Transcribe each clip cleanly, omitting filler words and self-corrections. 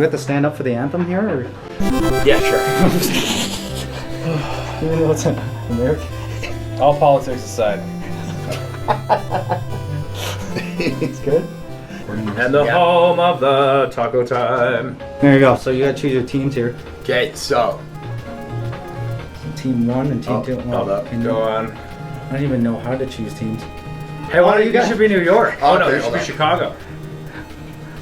we have to stand up for the anthem here, or? Yeah, sure. You know what's American? All politics aside. It's good. And the home of the taco time. There you go. So you gotta choose your teams here. Okay, so. Team 1 and Team 2. Hold up. Go on. I don't even know how to choose teams. Hey, why don't you should be New York? Oh, no, Okay, you should be hold on. Chicago.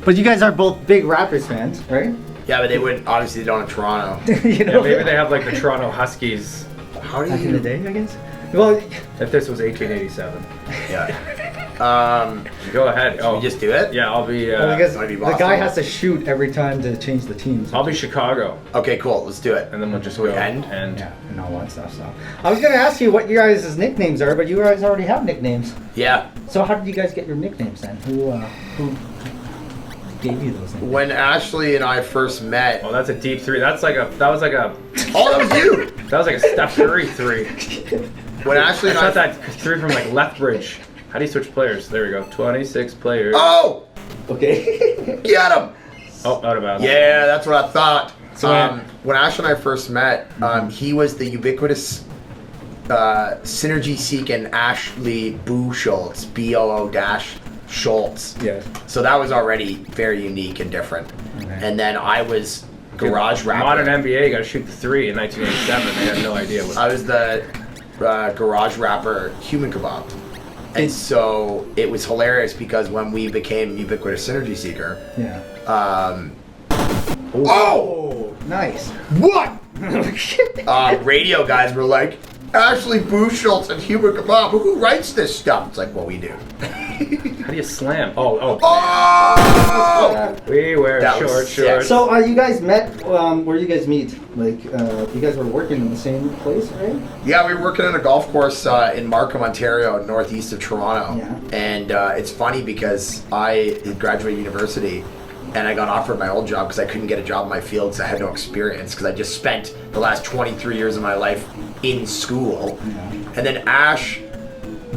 But you guys are both big Raptors fans, right? Yeah, but they wouldn't. Obviously, they don't in Toronto. You Yeah, know, maybe they have like the Toronto Huskies. How do back in the you? day, I guess. Well, If this was 1887. Yeah. Go ahead. Should we just do it? Yeah, I'll be. because might be the Boston. guy has to shoot every time to change the teams. I'll be Chicago, Okay, cool. Let's do it. and then we'll just go And? Yeah, and all that stuff. So I was gonna ask you what your guys' nicknames are, but you guys already have nicknames. Yeah. So how did you guys get your nicknames then? Who gave you those names? When Ashley and I first met. Oh, that's a deep three. That was like a Oh, that was you. a Steph Curry three. When Ashley I and thought I. that three from like Lethbridge. How do you switch players? There we go. 26 players. Oh, Okay. get him. Oh, out of bounds. Yeah, that's what I thought. So, When Ashley and I first met, he was the ubiquitous synergy seeking Ashley Boo Schultz, BOO-Schultz. Yeah. So that was already very unique and different. Okay. And then I was garage rapper. Modern NBA, you got to shoot the three in 1987. They had no idea what. I was the garage rapper Human Kebab. And so it was hilarious because when we became Ubiquitous Synergy Seeker, Yeah. oh! Nice. What? Radio guys were like, Ashley Bushels and Human Kebab, who writes this stuff? It's like, well, we do. How do you slam? Oh. Oh! We wear That was short sick. shorts. So you guys met, where do you guys meet? Like, you guys were working in the same place, right? Yeah, we were working on a golf course in Markham, Ontario, northeast of Toronto. Yeah. And it's funny because I had graduated university and I got offered my old job because I couldn't get a job in my field because I had no experience because I just spent the last 23 years of my life in school. Yeah. And then Ash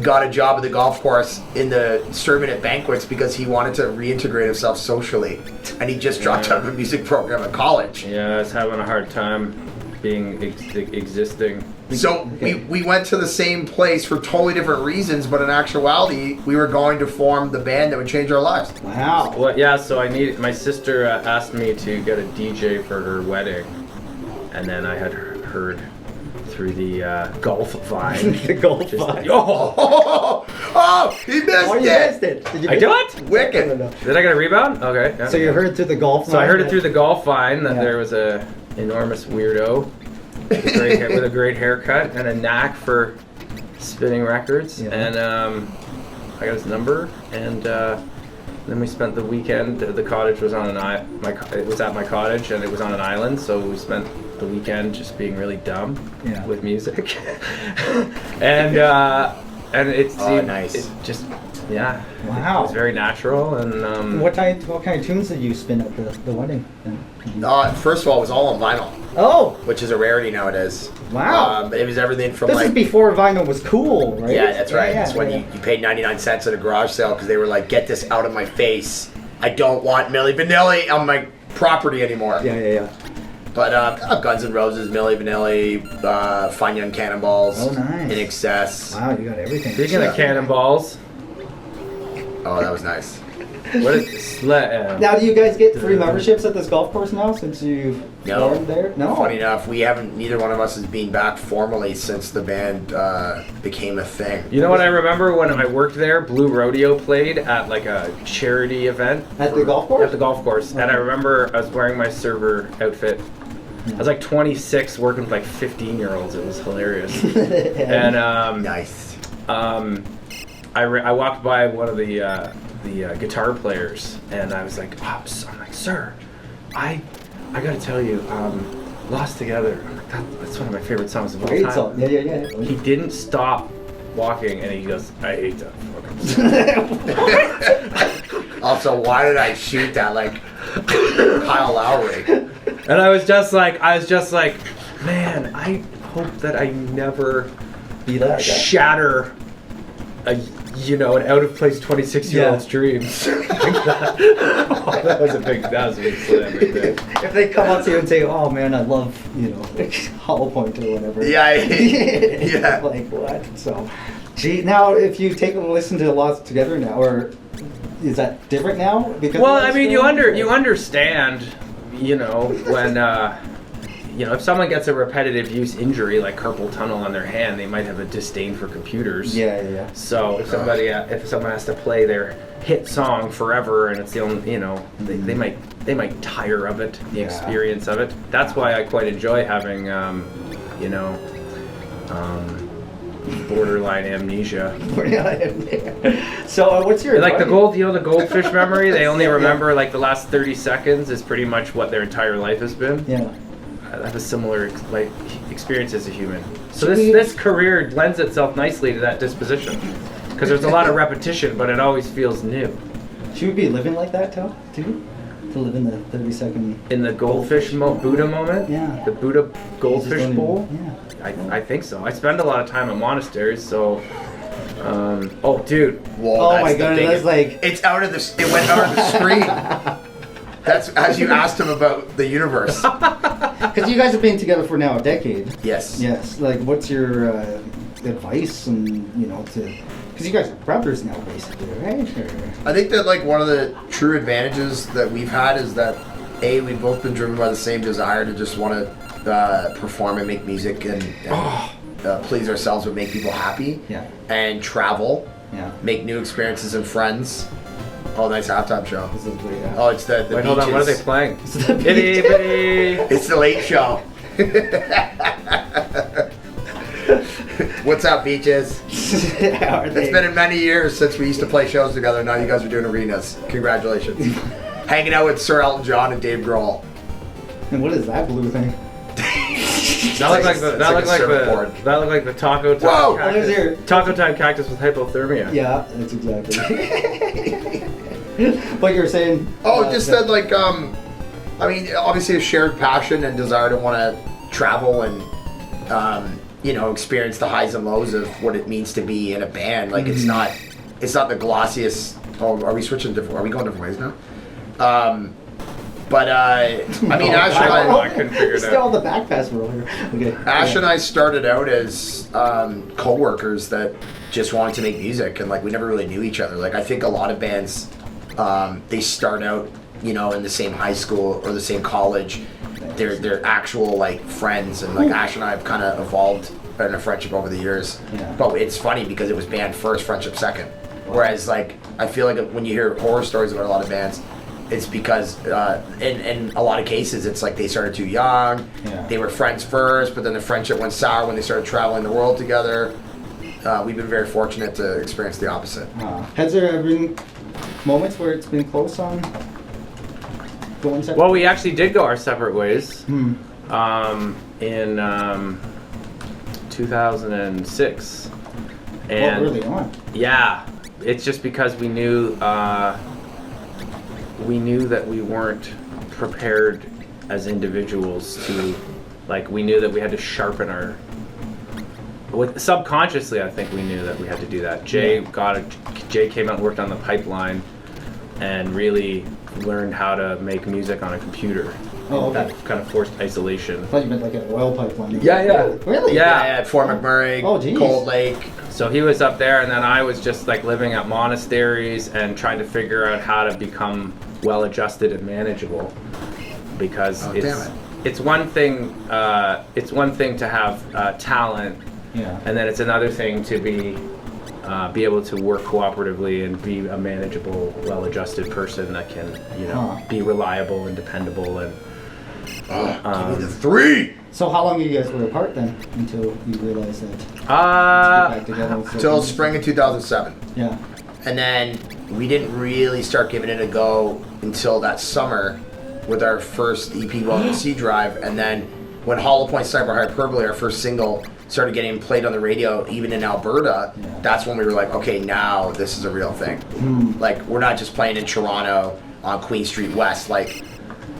got a job at the golf course in the serving at banquets because he wanted to reintegrate himself socially. And he just dropped out of a music program at college. Yeah, I was having a hard time being existing. So we went to the same place for totally different reasons, but in actuality, we were going to form the band that would change our lives. Wow. Well, yeah. So my sister asked me to get a DJ for her wedding, and then I had heard through the golf vine. The golf vine. Oh, he missed Oh, you it! missed it. Did you I do it? Wicked. Did I get a rebound? Okay. Yeah. So you heard through the golf. So I heard it line through the golf vine that Yeah. there was a enormous weirdo with a great haircut and a knack for spinning records, Yeah. and I got his number, and then we spent the weekend. The cottage was on it was at my cottage, and it was on an island, so we spent the weekend just being really dumb Yeah. with music, and it's Nice. It just yeah. Wow. It was very natural, and What kind of tunes did you spin at the wedding? then? First of all, it was all on vinyl, Oh, which is a rarity nowadays. wow. It was everything from This like... is before vinyl was cool, right? Yeah, that's right. Yeah, It's when yeah. you paid 99 cents at a garage sale because they were like, get this out of my face. I don't want Milli Vanilli on my property anymore. Yeah. But Guns N' Roses, Milli Vanilli, Fine Young Cannonballs, Oh, nice. In Excess. Wow, you got everything. speaking of cannonballs, Oh, that was nice. what is Now, do you guys get free memberships at this golf course now since you've No. learned there? No. Funny enough, neither one of us has been back formally since the band became a thing. You know what I remember when I worked there? Blue Rodeo played at like a charity event. At the golf course? At the golf course. And I remember I was wearing my server outfit. I was like 26 working with like 15-year-olds. It was hilarious. And Nice. I walked by one of the guitar players, and I was like, I'm like, sir, I gotta tell you, Lost Together. I'm like, that's one of my favorite songs of all Great time. song. Yeah. He didn't stop walking, and he goes, I hate that fucking song. Also, why did I shoot that like Kyle Lowry? And I was just like, man, I hope that I never Be that guy. shatter you know, an out of place 26-year-old's dreams. Like that. Oh, that was a big slam right there. If they come up to you and say, "Oh man, I love Hollow Point or whatever," Yeah, yeah. like what? So, gee, now if you take a listen to Lost Together now, or is that different now? Because Well, I mean, you understand, you know, when you know, if someone gets a repetitive use injury like carpal tunnel on their hand, they might have a disdain for computers. Yeah. So if someone has to play their hit song forever and it's the only, you know, they might tire of it, the experience of it. That's why I quite enjoy having, you know, borderline amnesia. So what's your Like the goldfish memory? They only remember like the last 30 seconds is pretty much what their entire life has been. Yeah. I have a similar like experience as a human. So this career lends itself nicely to that disposition because there's a lot of repetition, but it always feels new. Should we be living like that, too? To live in the 30-second... In the goldfish Buddha moment? Yeah. The Buddha goldfish bowl? Yeah. I think so. I spend a lot of time at monasteries, so... oh, dude. Whoa, Oh my god, that's like... It went out of the screen. That's as you asked him about the universe. Because you guys have been together for now a decade. Yes. Yes. Like, what's your advice and, you know, to... Because you guys are brothers now, basically, right? Or... I think that like one of the true advantages that we've had is that we've both been driven by the same desire to just want to perform and make music and please ourselves but make people happy. Yeah. And travel. Yeah. Make new experiences and friends. Oh, nice halftime show. This is great. Oh, it's the Wait, beaches. hold on. What are they playing? Itty bitty. It's the late show. What's up, beaches? It's been many years since we used to play shows together. Now you guys are doing arenas. Congratulations. Hanging out with Sir Elton John and Dave Grohl. And what is that blue thing? That looked like the taco time Whoa! cactus. Taco time cactus with hypothermia. Yeah, that's exactly. What you're saying? Just that like I mean, obviously a shared passion and desire to want to travel and you know, experience the highs and lows of what it means to be in a band. Like it's not the glossiest. Oh, are we switching different? Are we going different ways now? But I mean, Ash and I couldn't figure it Still out. the back pass were here. Okay. Ash and I started out as co-workers that just wanted to make music, and like we never really knew each other. Like I think a lot of bands, they start out, you know, in the same high school or the same college. They're actual like friends, and like Ash and I have kind of evolved in a friendship over the years. Yeah. But it's funny because it was band first, friendship second. Whereas like I feel like when you hear horror stories about a lot of bands, it's because in a lot of cases it's like they started too young. Yeah. They were friends first, but then the friendship went sour when they started traveling the world together. We've been very fortunate to experience the opposite. Has there been moments where it's been close on going separate? Well, we actually did go our separate ways in 2006. And early on. Yeah, it's just because we knew that we weren't prepared as individuals to, like, we knew that we had to sharpen our. Subconsciously, I think we knew that we had to do that. Jay came out and worked on the pipeline, and really learned how to make music on a computer. Oh, okay. That kind of forced isolation. I thought you meant like an oil pipeline. Yeah. Really? Yeah. At Fort McMurray, Oh, geez. Cold Lake. So he was up there, and then I was just like living at monasteries and trying to figure out how to become well-adjusted and manageable. Because it's one thing. It's one thing to have talent, and then it's another thing to be able to work cooperatively and be a manageable, well-adjusted person that can, be reliable and dependable and. Give me the 3. So how long you guys were apart then until you realized that? To get back together? Till spring of 2007. Yeah. And then we didn't really start giving it a go until that summer with our first EP, Welcome C Drive. And then when Hollow Point Cyber Hyperbole, our first single, started getting played on the radio, even in Alberta, that's when we were like, okay, now this is a real thing. Like, we're not just playing in Toronto on Queen Street West. Like,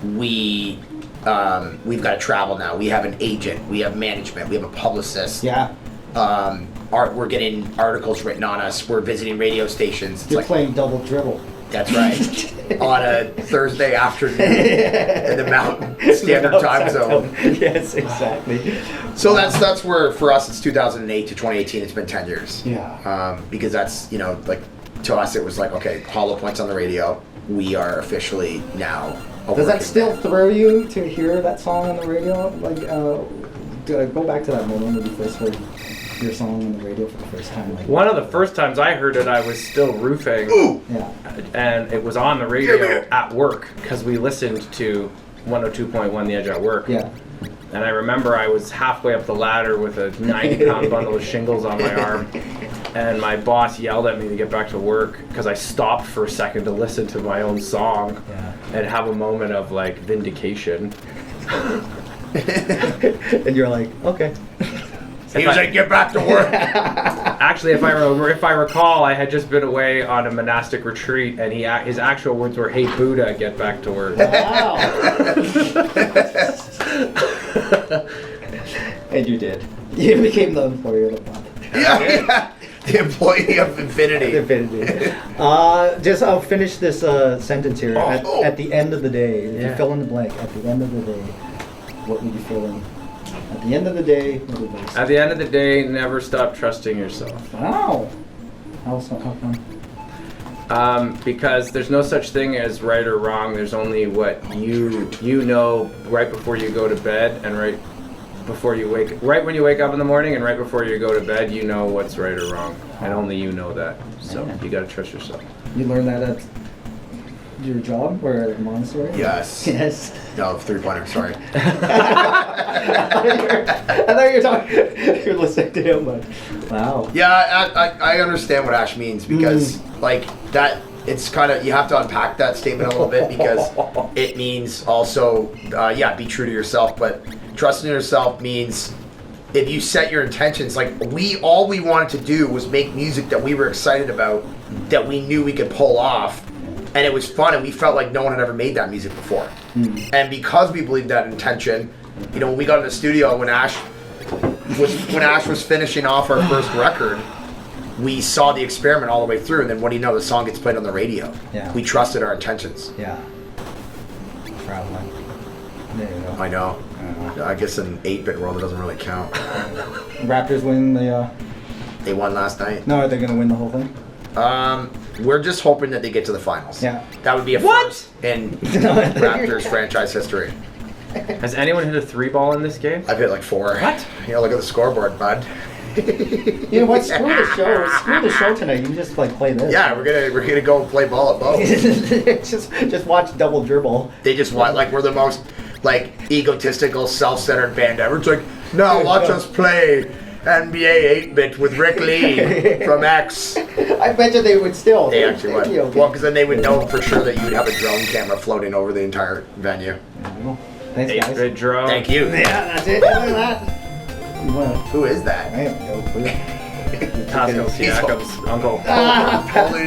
we've got to travel now. We have an agent. We have management. We have a publicist. Yeah. we're getting articles written on us. We're visiting radio stations. It's You're like playing double dribble. that's right. On a Thursday afternoon in the Mountain Standard Time Zone. Yes, exactly. So that's where for us it's 2008 to 2018. It's been 10 years. Yeah. Because that's like to us it was like okay, Hollow Point's on the radio. We are officially now. Does that still throw you to hear that song on the radio? Like, go back to that moment when you first heard your song on the radio for the first time. Like, One of the first times I heard it, I was still roofing. Ooh. yeah. And it was on the radio at work because we listened to 102.1 The Edge at work. Yeah. And I remember I was halfway up the ladder with a 90-pound bundle of shingles on my arm, and my boss yelled at me to get back to work because I stopped for a second to listen to my own song and have a moment of like vindication. And you're like, okay. He was like, get back to work. Actually, if I recall, I had just been away on a monastic retreat, and his actual words were, "Hey Buddha, get back to work." Wow. And you did. You became the employee of the month. Yeah. The employee of infinity. I'll finish this sentence here. Oh. At the end of the day, if you Yeah. fill in the blank, at the end of the day, what would you fill in? At the end of the day, what would you say? At the end of the day, never stop trusting yourself. Wow. How come? Because there's no such thing as right or wrong. There's only what you know right before you go to bed and right when you wake up in the morning and right before you go to bed, you know what's right or wrong, and only you know that. So Man. you gotta trust yourself. You learned that at your job or at Montessori? Yes. Yes. No, 3-pointer, sorry. I thought you were talking. You're listening to him, but wow. Yeah, I understand what Ash means because like that it's kind of you have to unpack that statement a little bit because it means also be true to yourself, but trusting yourself means if you set your intentions, like all we wanted to do was make music that we were excited about, that we knew we could pull off, and it was fun, and we felt like no one had ever made that music before. And because we believed that intention, when we got in the studio when Ash was finishing off our first record, we saw the experiment all the way through, and then what do you know, the song gets played on the radio. Yeah. We trusted our intentions. Yeah. Proud one. There you go. I know. I guess in 8-bit world it doesn't really count. Raptors win the. They won last night. No, are they going to win the whole thing? We're just hoping that they get to the finals. Yeah. That would be a first in Raptors franchise history. Has anyone hit a 3-ball in this game? I've hit like 4. What? Look at the scoreboard, bud. You know what? Screw the show. Screw the show tonight. You can just like play this. Yeah, we're gonna go play ball at both. just watch Double Dribble. They just want like we're the most like egotistical, self-centered band ever. It's like, no, watch us play NBA 8-bit with Rick Lee from X. I bet you they would still. They actually would. Be okay. Well, because then they would know for sure that you would have a drone camera floating over the entire venue. Thanks, guys. 8-bit drone. Thank you. Yeah, that's it. Look at that. Well, Who is that? I have no clue. Pascal Siakam's uncle.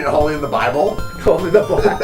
Holding the Bible? Holding the black.